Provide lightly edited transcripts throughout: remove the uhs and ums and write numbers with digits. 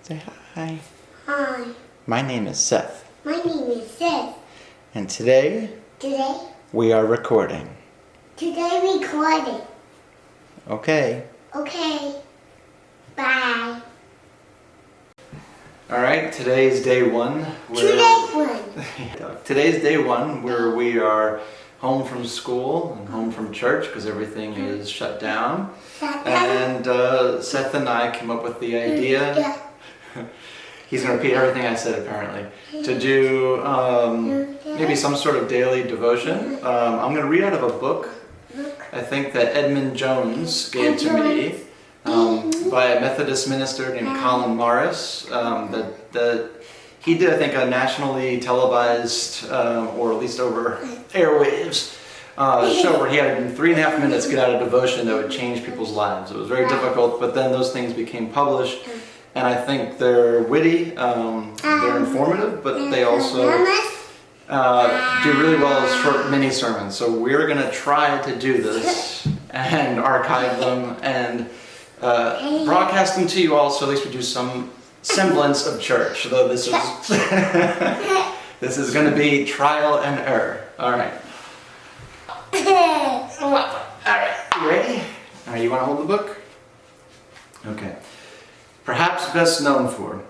Say hi. Hi. My name is Seth. My name is Seth. And today we are recording. Today recording. Okay. Okay. Bye. Alright, today's day one. Today's day one where we are home from school and home from church because everything is shut down. And Seth and I came up with the idea, he's going to repeat everything I said apparently, to do maybe some sort of daily devotion. I'm going to read out of a book, I think that Edmund Jones gave to me, by a Methodist minister named Colin Morris. That he did, I think, a nationally televised, or at least over airwaves, show where he had in 3.5 minutes get out a devotion that would change people's lives. It was very difficult, but then those things became published, and I think they're witty, they're informative, but they also do really well as short mini sermons. So we're going to try to do this and archive them and broadcast them to you all, so at least we do some semblance of church, though this is this is going to be trial and error. All right. All right, you ready? All right, you want to hold the book? Okay. Perhaps best known for.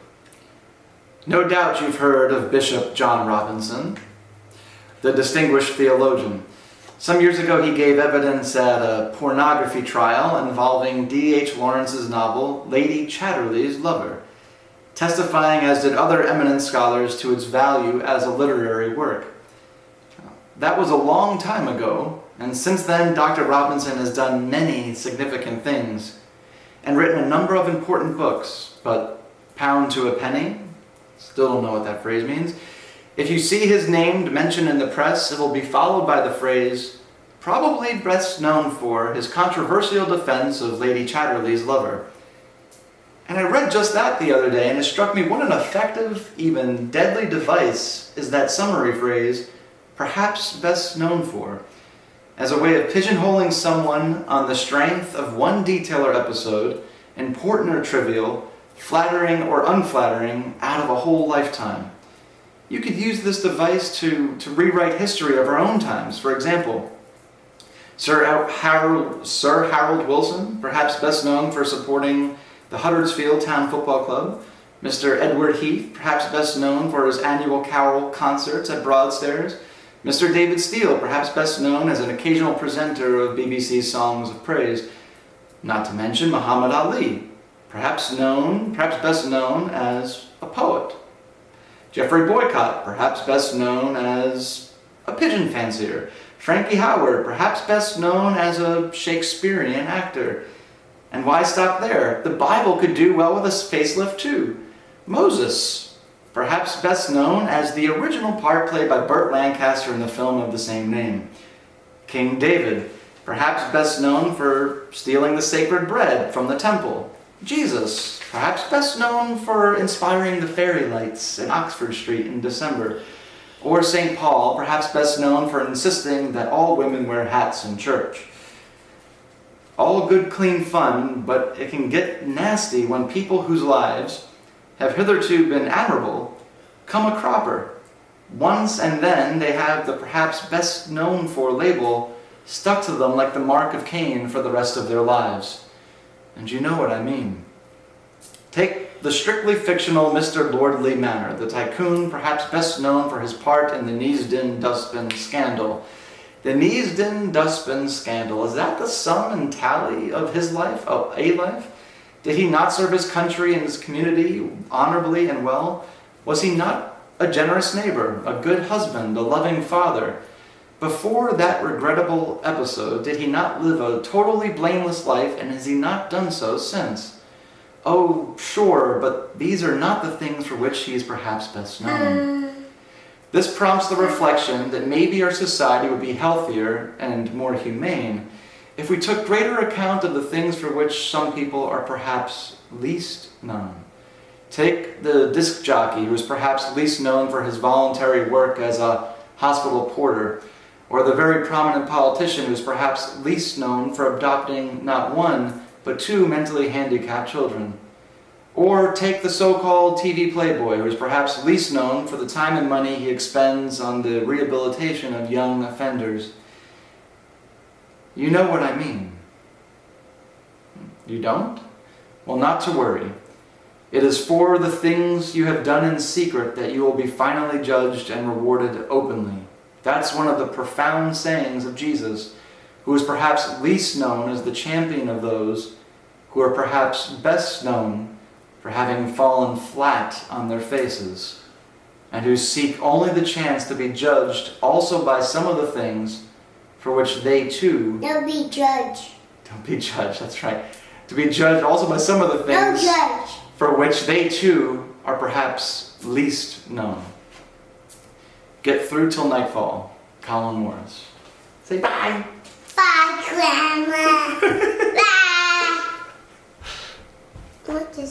No doubt you've heard of Bishop John Robinson, the distinguished theologian. Some years ago he gave evidence at a pornography trial involving D.H. Lawrence's novel Lady Chatterley's Lover, testifying, as did other eminent scholars, to its value as a literary work. That was a long time ago, and since then Dr. Robinson has done many significant things and written a number of important books, but pound to a penny? Still don't know what that phrase means. If you see his name mentioned in the press, it will be followed by the phrase, probably best known for his controversial defense of Lady Chatterley's Lover. And I read just that the other day, and it struck me what an effective, even deadly device is that summary phrase, perhaps best known for, as a way of pigeonholing someone on the strength of one detailer episode, important or trivial, flattering or unflattering, out of a whole lifetime. You could use this device to rewrite history of our own times. For example, Sir Harold Wilson, perhaps best known for supporting the Huddersfield Town Football Club. Mr. Edward Heath, perhaps best known for his annual carol concerts at Broadstairs. Mr. David Steele, perhaps best known as an occasional presenter of BBC's Songs of Praise. Not to mention Muhammad Ali, perhaps best known as a poet. Jeffrey Boycott, perhaps best known as a pigeon fancier. Frankie Howard, perhaps best known as a Shakespearean actor. And why stop there? The Bible could do well with a facelift too. Moses, perhaps best known as the original part played by Burt Lancaster in the film of the same name. King David, perhaps best known for stealing the sacred bread from the temple. Jesus, perhaps best known for inspiring the fairy lights in Oxford Street in December. Or St. Paul, perhaps best known for insisting that all women wear hats in church. All good, clean fun, but it can get nasty when people whose lives have hitherto been admirable come a cropper. Once and then they have the perhaps best known for label stuck to them like the mark of Cain for the rest of their lives. And you know what I mean. Take the strictly fictional Mr. Lordly Manor, the tycoon perhaps best known for his part in the Neasden Dustbin Scandal. The Neasden Dustbin Scandal, is that the sum and tally of his life, of a life? Did he not serve his country and his community honorably and well? Was he not a generous neighbor, a good husband, a loving father? Before that regrettable episode, did he not live a totally blameless life, and has he not done so since? Oh, sure, but these are not the things for which he is perhaps best known. This prompts the reflection that maybe our society would be healthier and more humane if we took greater account of the things for which some people are perhaps least known. Take the disc jockey who is perhaps least known for his voluntary work as a hospital porter, or the very prominent politician who is perhaps least known for adopting not one, but 2 mentally handicapped children. Or Or take the so-called TV playboy, who is perhaps least known for the time and money he expends on the rehabilitation of young offenders. You know what I mean. You don't? Well, not to worry. It is for the things you have done in secret that you will be finally judged and rewarded openly. That's one of the profound sayings of Jesus, who is perhaps least known as the champion of those who are perhaps best known for having fallen flat on their faces, and who seek only the chance to be judged also by some of the things for which they too... Don't be judged. Don't be judged, that's right. To be judged also by some of the things... No judge. For which they too are perhaps least known. Get through till nightfall. Colin Morris. Say bye. Bye, Grandma. Bye. What is